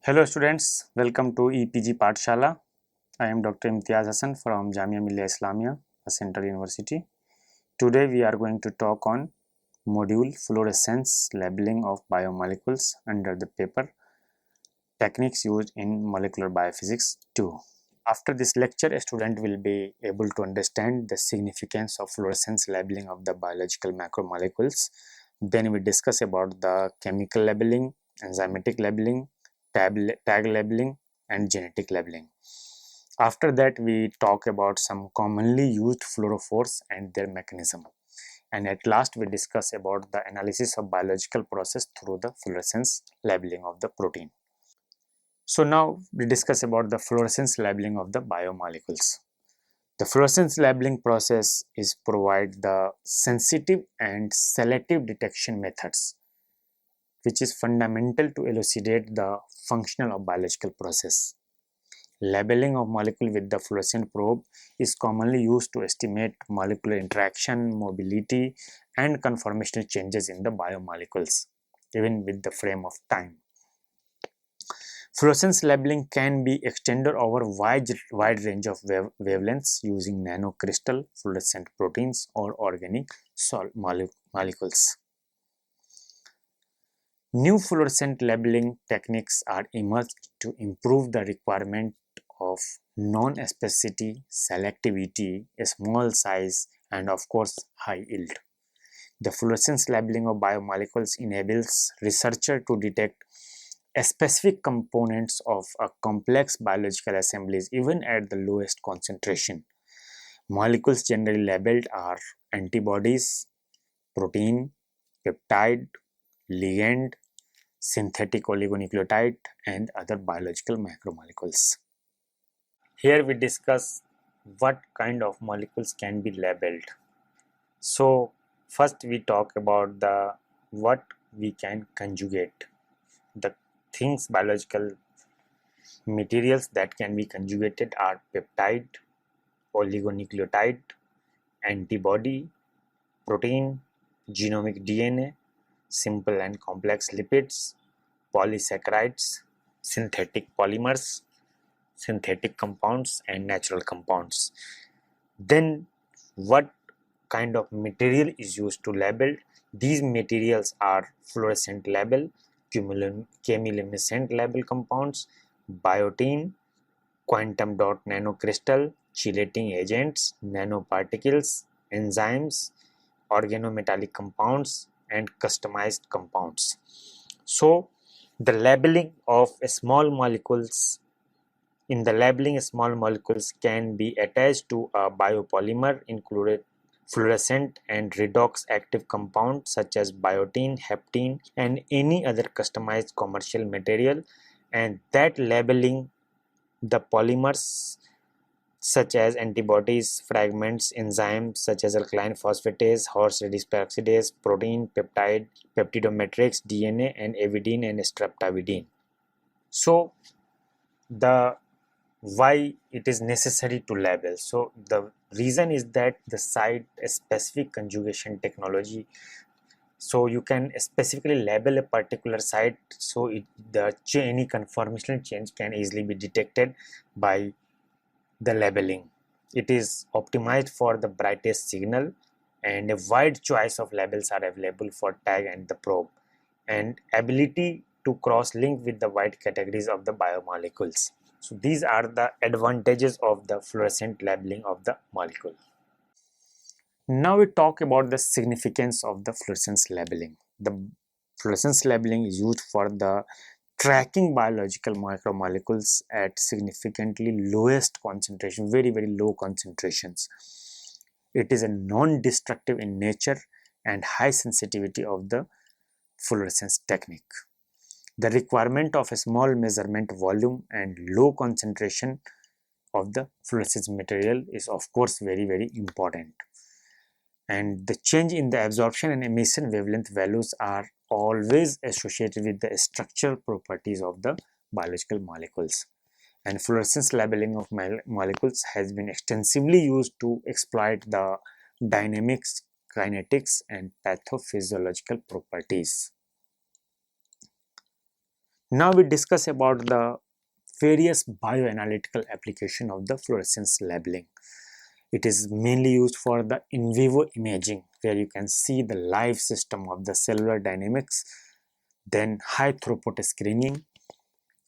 Hello students, welcome to EPG Pathshala. I am Dr. Imtiaz Hassan from Jamia Millia Islamia, a central university. Today we are going to talk on module fluorescence labeling of biomolecules under the paper Techniques used in molecular biophysics 2. After this lecture, a student will be able to understand the significance of fluorescence labeling of the biological macromolecules. Then we discuss about the chemical labeling, enzymatic labeling, tag labeling, and genetic labeling. After that, we talk about some commonly used fluorophores and their mechanism. And at last, we discuss about the analysis of biological process through the fluorescence labeling of the protein. So now we discuss about the fluorescence labeling of the biomolecules. The fluorescence labeling process is provide the sensitive and selective detection methods, which is fundamental to elucidate the functional of biological process. Labeling of molecule with the fluorescent probe is commonly used to estimate molecular interaction, mobility, and conformational changes in the biomolecules, even with the frame of time. Fluorescence labeling can be extended over wide range of wavelengths using nanocrystal fluorescent proteins or organic molecules. New fluorescent labeling techniques are emerged to improve the requirement of non-specificity, selectivity, small size, and of course high yield. The fluorescence labeling of biomolecules enables researchers to detect specific components of a complex biological assemblies even at the lowest concentration. Molecules generally labeled are antibodies, protein, peptide, ligand, synthetic oligonucleotide, and other biological macromolecules. Here we discuss what kind of molecules can be labeled. So first we talk about the what we can conjugate. The things biological materials that can be conjugated are peptide, oligonucleotide, antibody, protein, genomic DNA, simple and complex lipids, polysaccharides, synthetic polymers, synthetic compounds, and natural compounds. Then what kind of material is used to label? These materials are fluorescent label, chemiluminescent label compounds, biotin, quantum dot nanocrystal, chelating agents, nanoparticles, enzymes, organometallic compounds, and customized compounds. So the labeling of small molecules in the labeling, small molecules can be attached to a biopolymer, included fluorescent and redox active compounds such as biotin, heptene, and any other customized commercial material, and that labeling the polymers such as antibodies, fragments, enzymes such as alkaline phosphatase, horse radish peroxidase, protein, peptide, peptidomatrix, DNA, and avidine and streptavidine. So the why it is necessary to label. So the reason is that the site specific conjugation technology, so you can specifically label a particular site, so any conformational change can easily be detected by the labeling. It is optimized for the brightest signal, and a wide choice of labels are available for tag and the probe, and ability to cross-link with the wide categories of the biomolecules. So these are the advantages of the fluorescent labeling of the molecule. Now we talk about the significance of the fluorescence labeling. The fluorescence labeling is used for the tracking biological macromolecules at significantly lowest concentration, very low concentrations. It is a non-destructive in nature and high sensitivity of the fluorescence technique. The requirement of a small measurement volume and low concentration of the fluorescence material is of course very important. And the change in the absorption and emission wavelength values are always associated with the structural properties of the biological molecules. And fluorescence labeling of molecules has been extensively used to exploit the dynamics, kinetics, and pathophysiological properties. Now we discuss about the various bioanalytical application of the fluorescence labeling. It is mainly used for the in vivo imaging, where you can see the live system of the cellular dynamics. Then high throughput screening.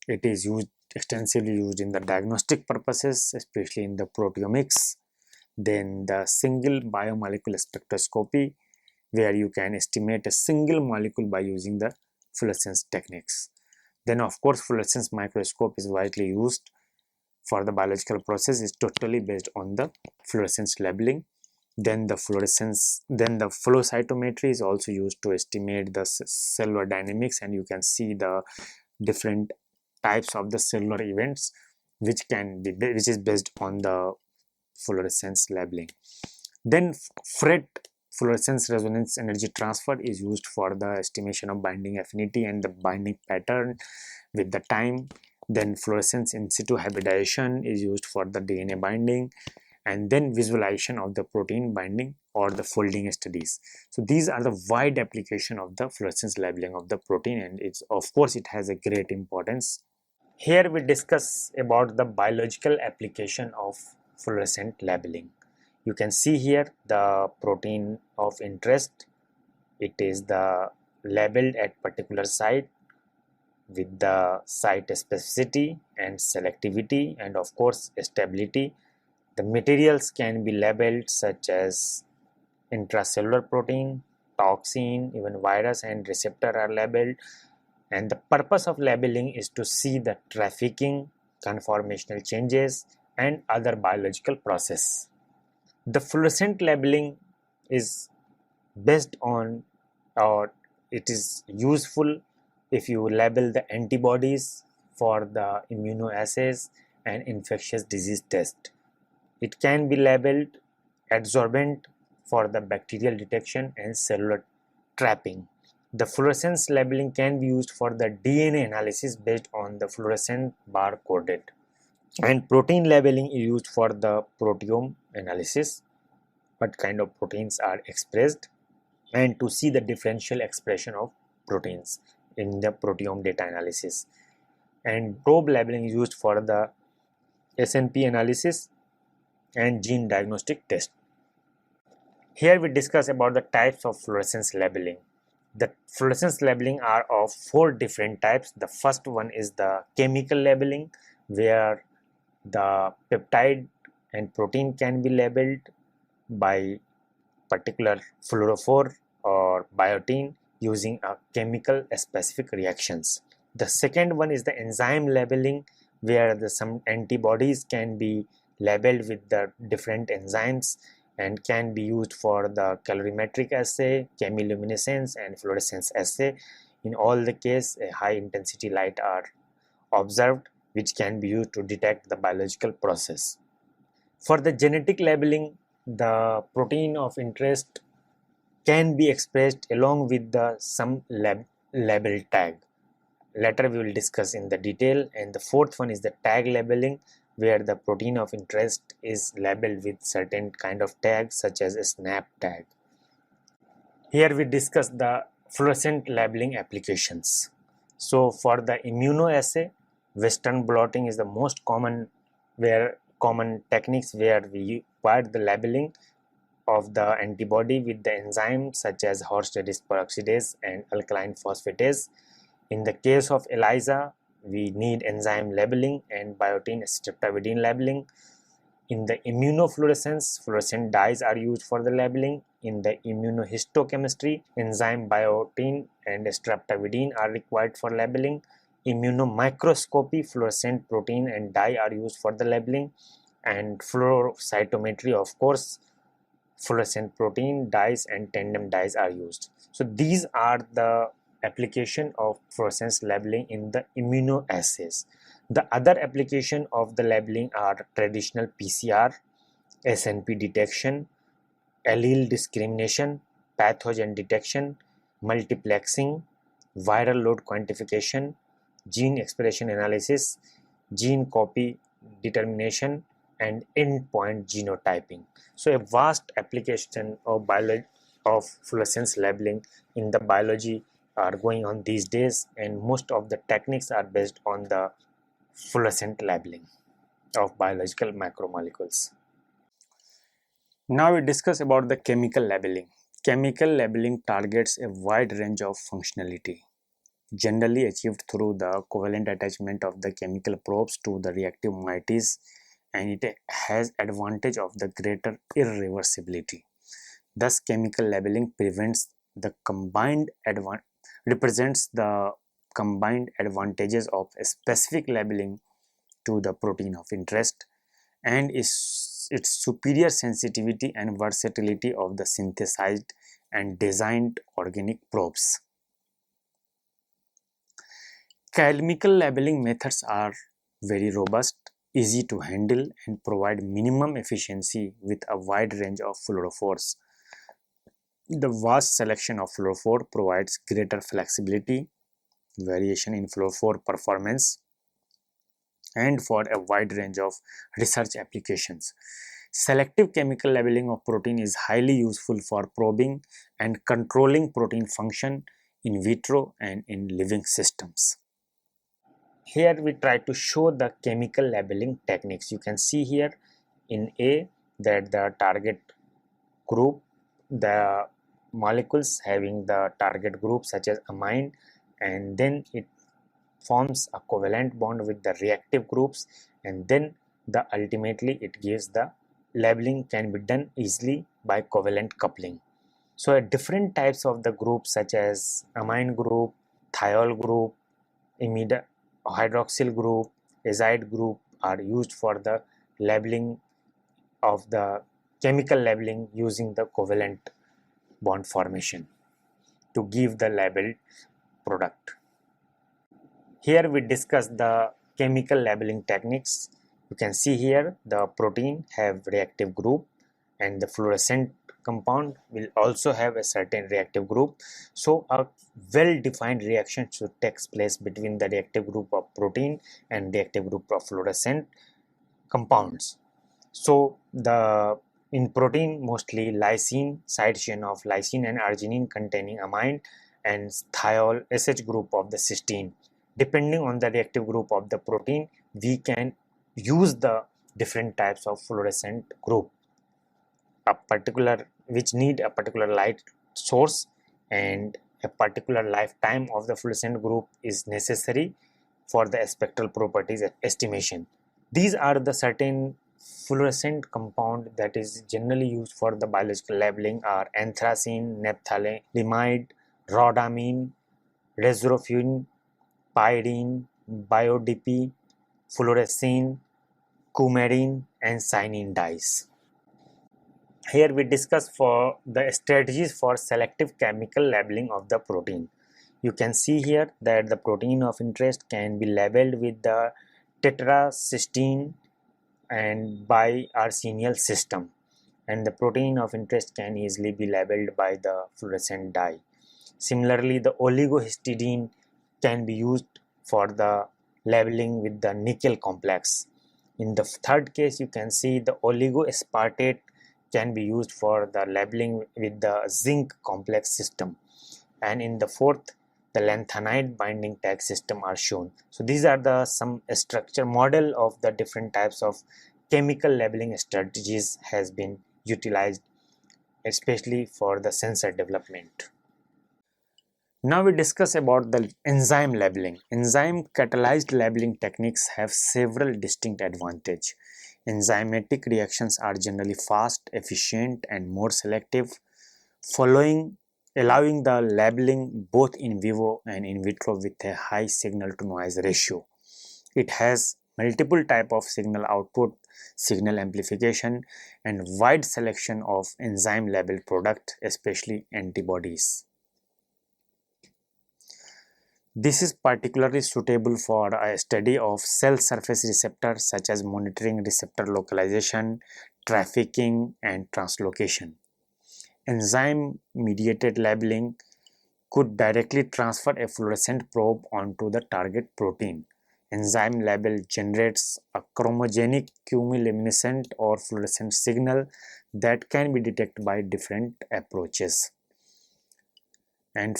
It is extensively used in the diagnostic purposes, especially in the proteomics. Then the single biomolecular spectroscopy, where you can estimate a single molecule by using the fluorescence techniques. Then of course fluorescence microscope is widely used for the biological process, is totally based on the fluorescence labeling. Then the flow cytometry is also used to estimate the cellular dynamics, and you can see the different types of the cellular events which is based on the fluorescence labeling. Then FRET, fluorescence resonance energy transfer, is used for the estimation of binding affinity and the binding pattern with the time. Then fluorescence in situ hybridization is used for the DNA binding, and then visualization of the protein binding or the folding studies. So these are the wide application of the fluorescence labeling of the protein, and it's of course it has a great importance. Here we discuss about the biological application of fluorescent labeling. You can see here the protein of interest. It is the labeled at particular site with the site specificity and selectivity and of course stability. The materials can be labeled such as intracellular protein, toxin, even virus and receptor are labeled, and the purpose of labeling is to see the trafficking, conformational changes and other biological process. The fluorescent labeling is based on, or it is useful if you label the antibodies for the immunoassays and infectious disease test. It can be labeled adsorbent for the bacterial detection and cellular trapping. The fluorescence labeling can be used for the DNA analysis based on the fluorescent bar coded. And protein labeling is used for the proteome analysis, what kind of proteins are expressed, and to see the differential expression of proteins in the proteome data analysis. And probe labeling is used for the SNP analysis and gene diagnostic test. Here we discuss about the types of fluorescence labeling. The fluorescence labeling are of 4 different types. The first one is the chemical labeling, where the peptide and protein can be labeled by particular fluorophore or biotin using a chemical specific reactions. The second one is the enzyme labeling, where some antibodies can be labeled with the different enzymes and can be used for the calorimetric assay, chemiluminescence and fluorescence assay. In all the case, a high intensity light are observed, which can be used to detect the biological process. For the genetic labeling, the protein of interest can be expressed along with the some label tag. Later we will discuss in the detail. And the fourth one is the tag labeling, where the protein of interest is labeled with certain kind of tags such as a SNAP tag. Here we discuss the fluorescent labeling applications. So for the immunoassay, Western blotting is the most common techniques where we require the labeling of the antibody with the enzymes such as Horstedis peroxidase and alkaline phosphatase. In the case of ELISA, we need enzyme labeling and biotin streptavidin labeling. In the immunofluorescence, fluorescent dyes are used for the labeling. In the immunohistochemistry, enzyme biotin and streptavidin are required for labeling. Immunomicroscopy, fluorescent protein and dye are used for the labeling. And fluorocytometry, of course, fluorescent protein dyes and tandem dyes are used. So these are the application of fluorescence labeling in the immunoassays. The other application of the labeling are traditional PCR, SNP detection, allele discrimination, pathogen detection, multiplexing, viral load quantification, gene expression analysis, gene copy determination, and endpoint genotyping. So a vast application of fluorescence labeling in the biology are going on these days, and most of the techniques are based on the fluorescent labeling of biological macromolecules. Now we discuss about the chemical labeling. Chemical labeling targets a wide range of functionality, generally achieved through the covalent attachment of the chemical probes to the reactive moieties, and it has advantage of the greater irreversibility. Thus, chemical labeling represents the combined advantages of a specific labeling to the protein of interest and its superior sensitivity and versatility of the synthesized and designed organic probes. Chemical labeling methods are very robust, easy to handle, and provide minimum efficiency with a wide range of fluorophores. The vast selection of fluorophore provides greater flexibility, variation in fluorophore performance, and for a wide range of research applications. Selective chemical labeling of protein is highly useful for probing and controlling protein function in vitro and in living systems. Here we try to show the chemical labeling techniques. You can see here in A that the target group, the molecules having the target group such as amine, and then it forms a covalent bond with the reactive groups, and then ultimately it gives the labeling can be done easily by covalent coupling. So different types of the groups such as amine group, thiol group, imide hydroxyl group, azide group are used for the labeling of the chemical labeling using the covalent bond formation to give the labeled product. Here we discuss the chemical labeling techniques. You can see here the protein have reactive group and the fluorescent compound will also have a certain reactive group. So a well-defined reaction should take place between the reactive group of protein and reactive group of fluorescent compounds. So in protein mostly lysine, side chain of lysine and arginine containing amine, and thiol SH group of the cysteine. Depending on the reactive group of the protein, we can use the different types of fluorescent group, which need a particular light source, and a particular lifetime of the fluorescent group is necessary for the spectral properties estimation. These are the certain fluorescent compound that is generally used for the biological labeling are anthracene, naphthalimide, rhodamine, resveratrol, pyridine, biodip, fluorescein, coumarin, and cyanine dyes. Here we discuss for the strategies for selective chemical labeling of the protein. You can see here that the protein of interest can be labeled with the tetracysteine and bi-arsenial system, and the protein of interest can easily be labeled by the fluorescent dye. Similarly, the oligohistidine can be used for the labeling with the nickel complex. In the third case, you can see the oligoaspartate can be used for the labeling with the zinc complex system, and in the fourth, the lanthanide binding tag system are shown. So these are the some structure model of the different types of chemical labeling strategies has been utilized, especially for the sensor development. Now we discuss about the enzyme labeling. Enzyme catalyzed labeling techniques have several distinct advantages. Enzymatic reactions are generally fast, efficient, and more selective, allowing the labeling both in vivo and in vitro with a high signal to noise ratio. It has multiple type of signal output, signal amplification, and wide selection of enzyme labeled product, especially antibodies. This is particularly suitable for a study of cell surface receptors such as monitoring receptor localization, trafficking, and translocation. Enzyme-mediated labeling could directly transfer a fluorescent probe onto the target protein. Enzyme label generates a chromogenic chemiluminescent or fluorescent signal that can be detected by different approaches. And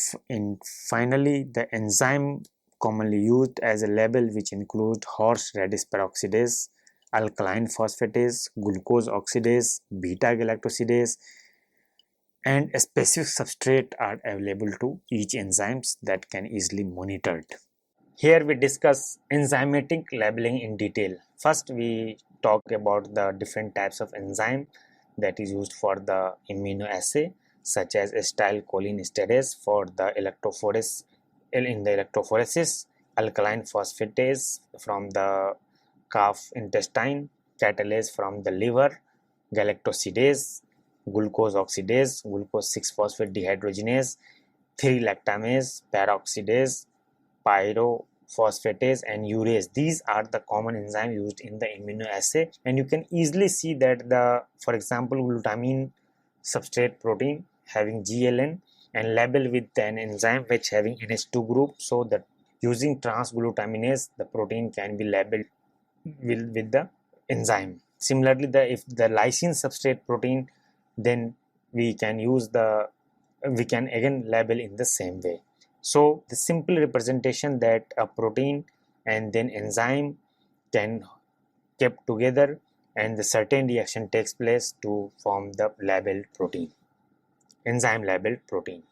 finally, the enzyme commonly used as a label, which include horseradish peroxidase, alkaline phosphatase, glucose oxidase, beta galactosidase, and a specific substrate are available to each enzymes that can easily monitored. Here we discuss enzymatic labeling in detail. First, we talk about the different types of enzyme that is used for the immunoassay, such as acetylcholinesterase for the electrophoresis in the electrophoresis, alkaline phosphatase from the calf intestine, catalase from the liver, galactosidase, glucose oxidase, glucose 6-phosphate dehydrogenase, 3-lactamase, peroxidase, pyrophosphatase and urease. These are the common enzymes used in the immunoassay, and you can easily see that for example, glutamine substrate protein having GLN and label with an enzyme which having NH2 group, so that using transglutaminase the protein can be labeled with the enzyme. Similarly, if the lysine substrate protein, then we can we can again label in the same way. So the simple representation that a protein and then enzyme can kept together and the certain reaction takes place to form the labeled protein, enzyme labeled protein.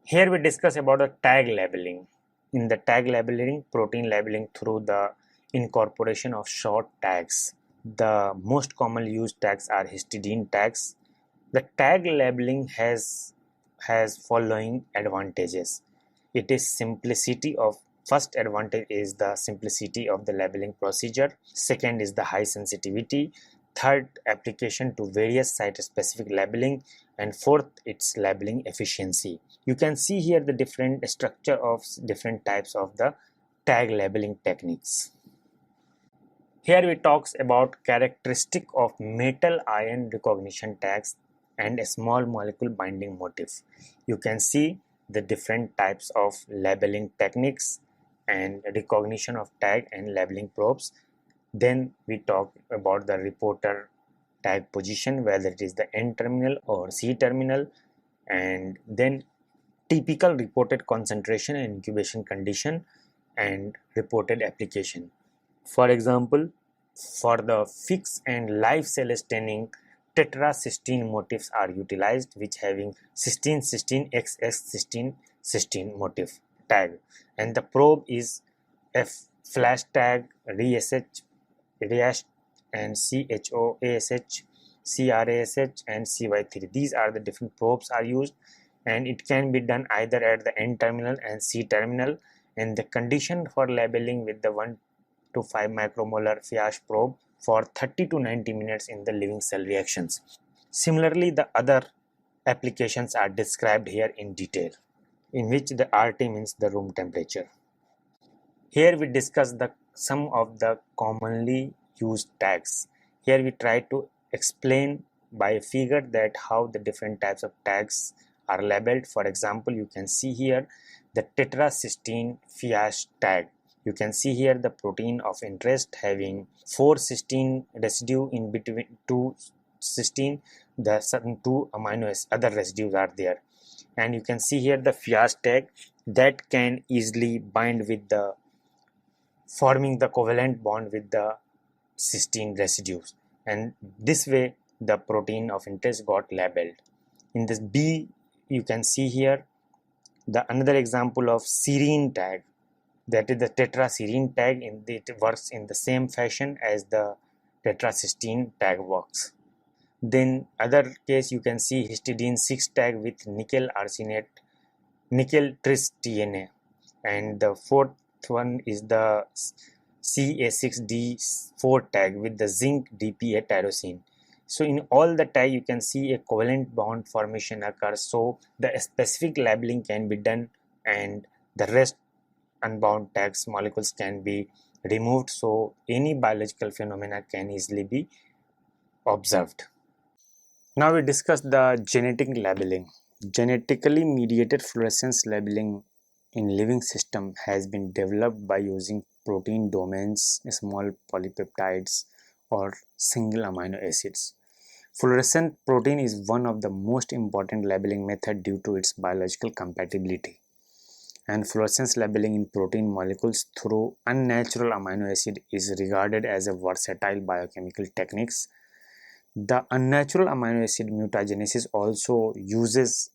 Here we discuss about the tag labeling. In the tag labeling, protein labeling through the incorporation of short tags. The most commonly used tags are histidine tags. The tag labeling has following advantages. It is simplicity of First advantage is the simplicity of the labeling procedure. Second is the high sensitivity. Third, application to various site-specific labeling. And fourth, its labeling efficiency. You can see here the different structure of different types of the tag labeling techniques. Here we talks about characteristic of metal ion recognition tags and a small molecule binding motif. You can see the different types of labeling techniques and recognition of tag and labeling probes. Then we talk about the reporter tag position, whether it is the N terminal or C terminal, and then typical reported concentration and incubation condition and reported application. For example, for the fixed and live cell staining, tetracysteine motifs are utilized, which having cysteine cysteine XX cysteine cysteine motif tag, and the probe is F flash tag RASH RASH and CHOASH CRASH and CY3. These are the different probes are used, and it can be done either at the N terminal and C terminal, and the condition for labeling with the 1 to 5 micromolar FIASH probe for 30 to 90 minutes in the living cell reactions. Similarly, the other applications are described here in detail, in which the RT means the room temperature. Here we discuss some of the commonly used tags. Here we try to explain by a figure that how the different types of tags are labeled. For example, you can see here the tetracysteine FIASH tag. You can see here the protein of interest having 4 cysteine residue in between 2 cysteine. The certain 2 other residues are there, and you can see here the FIASH tag that can easily bind with the forming the covalent bond with the cysteine residues, and this way the protein of interest got labeled. In this B, you can see here the another example of serine tag, that is the tetraserine tag. It works in the same fashion as the tetracysteine tag works. Then other case, you can see histidine 6 tag with nickel arsenate nickel tris TNA, and the fourth one is the Ca6D4 tag with the zinc DPA tyrosine. So in all the tag you can see a covalent bond formation occurs, so the specific labeling can be done and the rest unbound tags molecules can be removed, so any biological phenomena can easily be observed. Now we discuss the genetic labeling. Genetically mediated fluorescence labeling in living system has been developed by using protein domains, small polypeptides or single amino acids. Fluorescent protein is one of the most important labeling method due to its biological compatibility. And fluorescence labeling in protein molecules through unnatural amino acid is regarded as a versatile biochemical techniques. The unnatural amino acid mutagenesis also uses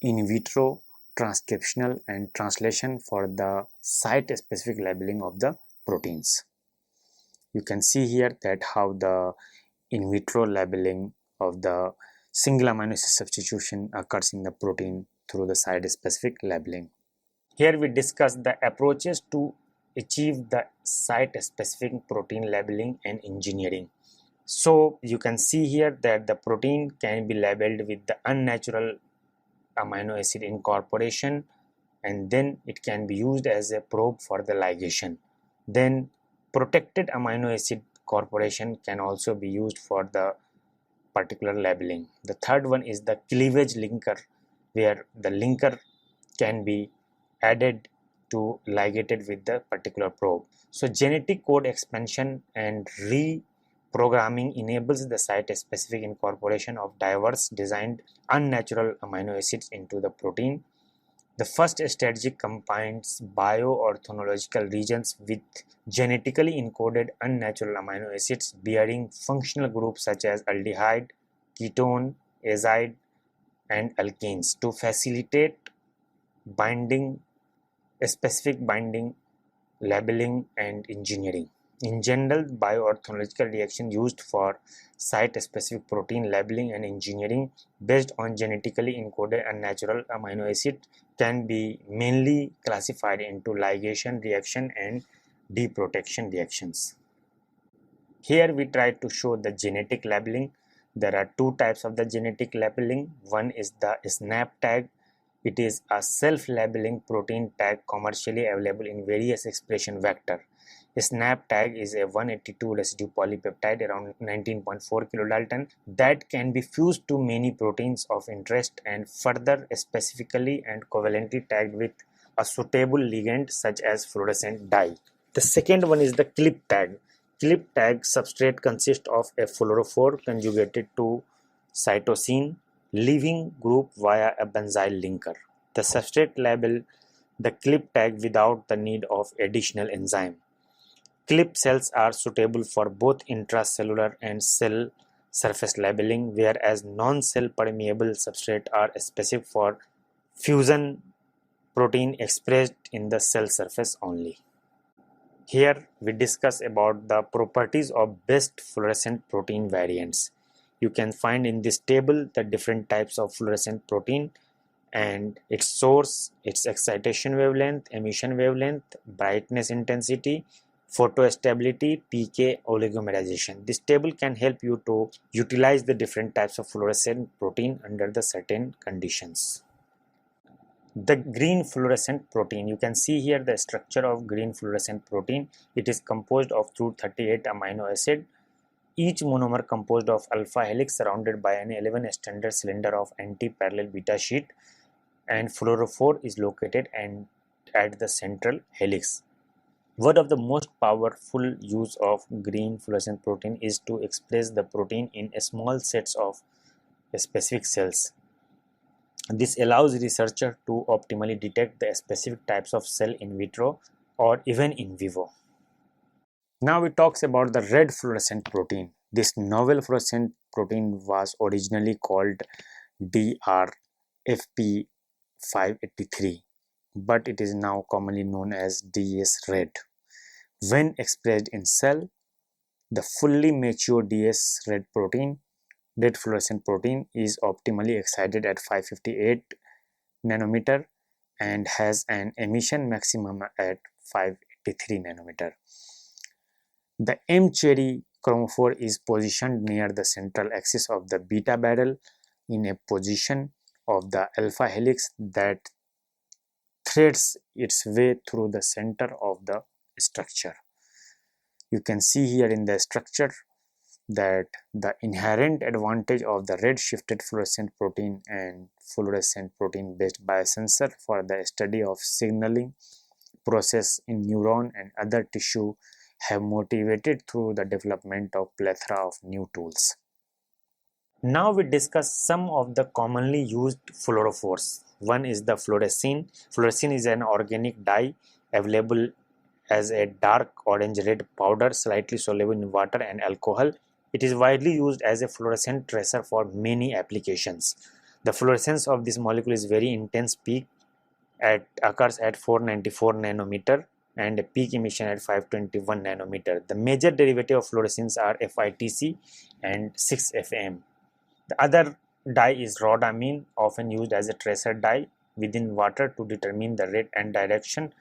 in vitro transcriptional and translation for the site-specific labeling of the proteins. You can see here that how the in vitro labeling of the single amino acid substitution occurs in the protein through the site-specific labeling. Here we discuss the approaches to achieve the site-specific protein labeling and engineering. So you can see here that the protein can be labeled with the unnatural amino acid incorporation, and then it can be used as a probe for the ligation. Then protected amino acid corporation can also be used for the particular labeling. The third one is the cleavage linker, where the linker can be added to ligated with the particular probe. So genetic code expansion and reprogramming enables the site-specific incorporation of diverse designed unnatural amino acids into the protein. The first strategy combines bioorthogonal regions with genetically encoded unnatural amino acids bearing functional groups such as aldehyde, ketone, azide, and alkenes to facilitate binding, specific binding, labeling, and engineering. In general, bioorthogonal reaction used for site-specific protein labeling and engineering based on genetically encoded unnatural amino acid can be mainly classified into ligation reaction and deprotection reactions. Here we try to show the genetic labeling. There are two types of the genetic labeling. One is the SNAP tag. It is a self-labeling protein tag commercially available in various expression vector. SNAP tag is a 182 residue polypeptide around 19.4 kilodalton that can be fused to many proteins of interest and further specifically and covalently tagged with a suitable ligand such as fluorescent dye. The second one is the clip tag. Clip tag substrate consists of a fluorophore conjugated to cytosine leaving group via a benzyl linker. The substrate label the clip tag without the need of additional enzyme. Clip cells are suitable for both intracellular and cell surface labeling, whereas non-cell permeable substrates are specific for fusion protein expressed in the cell surface only. Here we discuss about the properties of best fluorescent protein variants. You can find in this table the different types of fluorescent protein and its source, its excitation wavelength, emission wavelength, brightness intensity, photostability, PK, oligomerization. This table can help you to utilize the different types of fluorescent protein under the certain conditions. The green fluorescent protein, you can see here the structure of green fluorescent protein. It is composed of 238 amino acid, each monomer composed of alpha helix surrounded by an 11 standard cylinder of anti-parallel beta sheet, and fluorophore is located and at the central helix. One of the most powerful use of green fluorescent protein is to express the protein in small sets of specific cells. This allows researchers to optimally detect the specific types of cell in vitro or even in vivo. Now we talk about the red fluorescent protein. This novel fluorescent protein was originally called DRFP583, but it is now commonly known as DS red. When expressed in cell, the fully mature DS red fluorescent protein is optimally excited at 558 nanometer and has an emission maximum at 583 nanometer. The M-cherry chromophore is positioned near the central axis of the beta barrel in a position of the alpha helix that threads its way through the center of the structure. You can see here in the structure that the inherent advantage of the red shifted fluorescent protein and fluorescent protein based biosensor for the study of signaling process in neuron and other tissue have motivated through the development of plethora of new tools. Now we discuss some of the commonly used fluorophores. One is the fluorescein. Fluorescein is an organic dye available as a dark orange-red powder slightly soluble in water and alcohol. It is widely used as a fluorescent tracer for many applications. The fluorescence of this molecule is very intense. Peak occurs at 494 nanometer and a peak emission at 521 nanometer. The major derivative of fluorescence are FITC and 6-FAM. The other dye is rhodamine, often used as a tracer dye within water to determine the rate and direction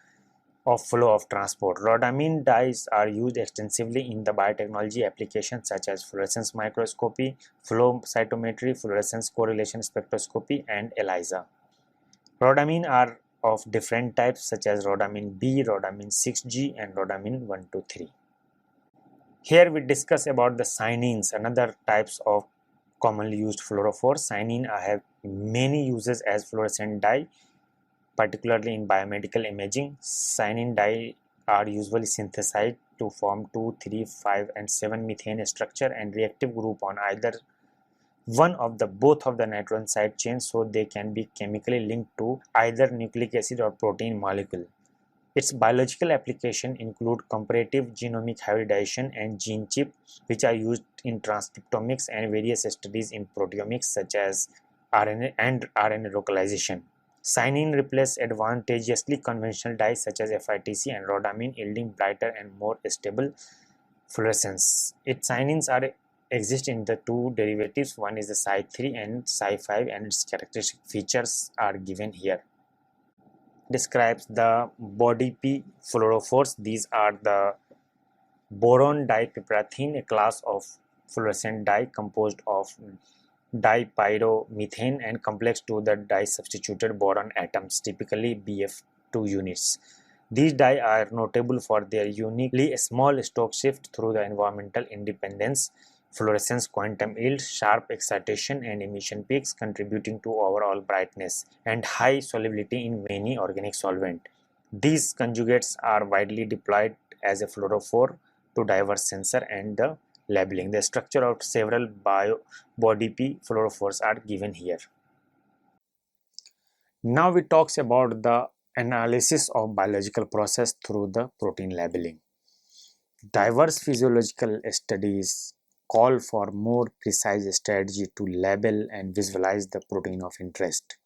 of flow of transport. Rhodamine dyes are used extensively in the biotechnology applications such as fluorescence microscopy, flow cytometry, fluorescence correlation spectroscopy, and ELISA. Rhodamine are of different types such as rhodamine B, rhodamine 6G, and rhodamine 123. Here we discuss about the cyanines, another types of commonly used fluorophores. Cyanine have many uses as fluorescent dye, particularly in biomedical imaging. Cyanine dye are usually synthesized to form 2, 3, 5, and 7 methane structure and reactive group on either one of the both of the nitrogen side chains, so they can be chemically linked to either nucleic acid or protein molecule. Its biological application include comparative genomic hybridization and gene chip, which are used in transcriptomics and various studies in proteomics such as RNA and RNA localization. Cyanine replaces advantageously conventional dyes such as FITC and rhodamine, yielding brighter and more stable fluorescence. Its cyanines are exist in the two derivatives, one is the Cy3 and Cy5, and its characteristic features are given here. Describes the body P fluorophores. These are the boron dipypyrathene, a class of fluorescent dye composed of dipyromethane and complex to the dye-substituted boron atoms, typically BF2 units. These dye are notable for their uniquely small Stokes shift through the environmental independence, fluorescence quantum yield, sharp excitation and emission peaks, contributing to overall brightness and high solubility in many organic solvent. These conjugates are widely deployed as a fluorophore to diverse sensor and the labeling. The structure of several body P fluorophores are given here. Now we talks about the analysis of biological process through the protein labeling. Diverse physiological studies call for more precise strategy to label and visualize the protein of interest.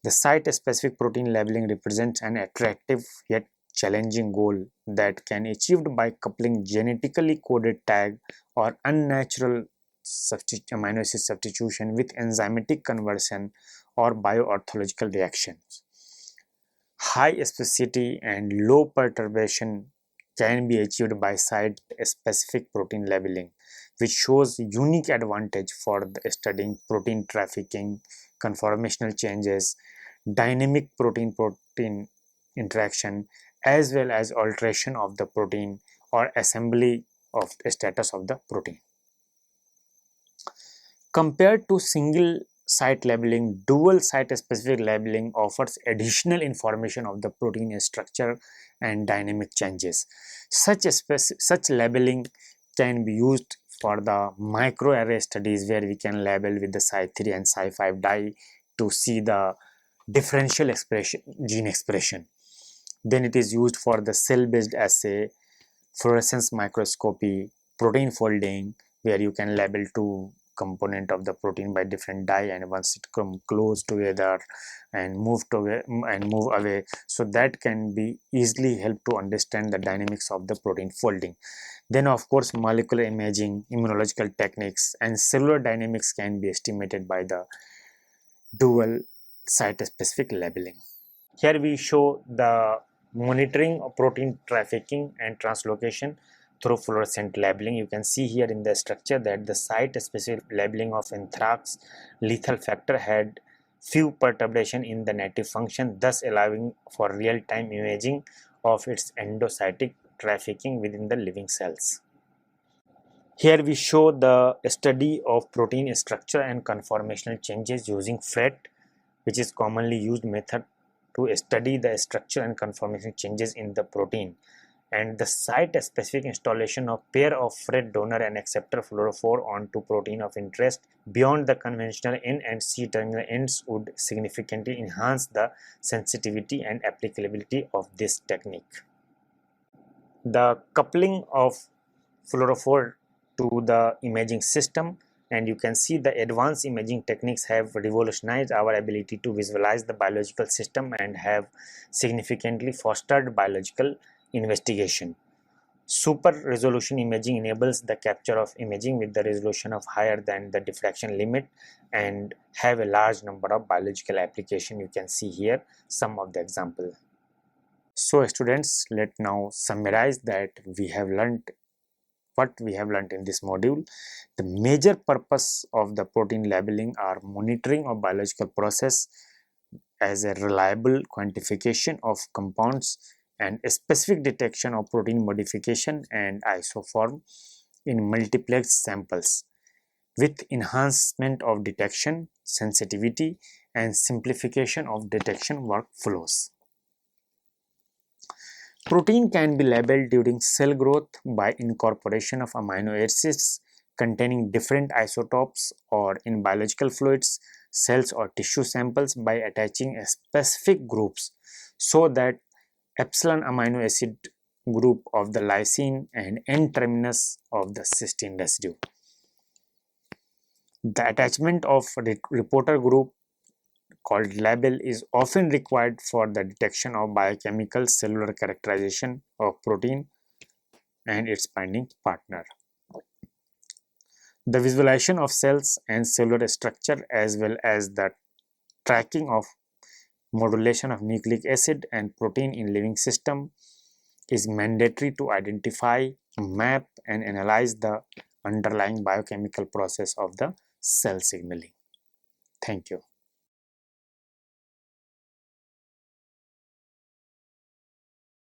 The site-specific protein labeling represents an attractive yet challenging goal that can be achieved by coupling genetically coded tag or unnatural amino acid substitution with enzymatic conversion or bioorthological reactions. High specificity and low perturbation can be achieved by site-specific protein labeling, which shows unique advantage for studying protein trafficking, conformational changes, dynamic protein-protein interaction, as well as alteration of the protein or assembly of the status of the protein. Compared to single site labeling, dual site specific labeling offers additional information of the protein structure and dynamic changes. Such labeling can be used for the microarray studies, where we can label with the Cy3 and Cy5 dye to see the differential expression, gene expression. Then it is used for the cell-based assay, fluorescence microscopy, protein folding, where you can label two component of the protein by different dye, and once it come close together and move away, so that can be easily help to understand the dynamics of the protein folding. Then of course molecular imaging, immunological techniques, and cellular dynamics can be estimated by the dual site specific labeling. Here we show the monitoring of protein trafficking and translocation through fluorescent labeling. You can see here in the structure that the site-specific labeling of anthrax lethal factor had few perturbation in the native function, thus allowing for real-time imaging of its endocytic trafficking within the living cells. Here we show the study of protein structure and conformational changes using FRET, which is commonly used method to study the structure and conformation changes in the protein. and the site-specific installation of pair of FRET donor and acceptor fluorophore onto protein of interest beyond the conventional N and C terminal ends would significantly enhance the sensitivity and applicability of this technique. The coupling of fluorophore to the imaging system, and you can see the advanced imaging techniques have revolutionized our ability to visualize the biological system and have significantly fostered biological investigation. Super resolution imaging enables the capture of imaging with the resolution of higher than the diffraction limit and have a large number of biological applications. You can see here some of the examples. So students, let's now summarize that what we have learned in this module. The major purpose of the protein labeling are monitoring of biological process as a reliable quantification of compounds and a specific detection of protein modification and isoform in multiplex samples with enhancement of detection, sensitivity and simplification of detection workflows. Protein can be labeled during cell growth by incorporation of amino acids containing different isotopes or in biological fluids, cells or tissue samples by attaching a specific groups so that epsilon amino acid group of the lysine and N terminus of the cysteine residue. The attachment of reporter group called label is often required for the detection of biochemical cellular characterization of protein and its binding partner. The visualization of cells and cellular structure as well as the tracking of modulation of nucleic acid and protein in living system is mandatory to identify, map and analyze the underlying biochemical process of the cell signaling. Thank you.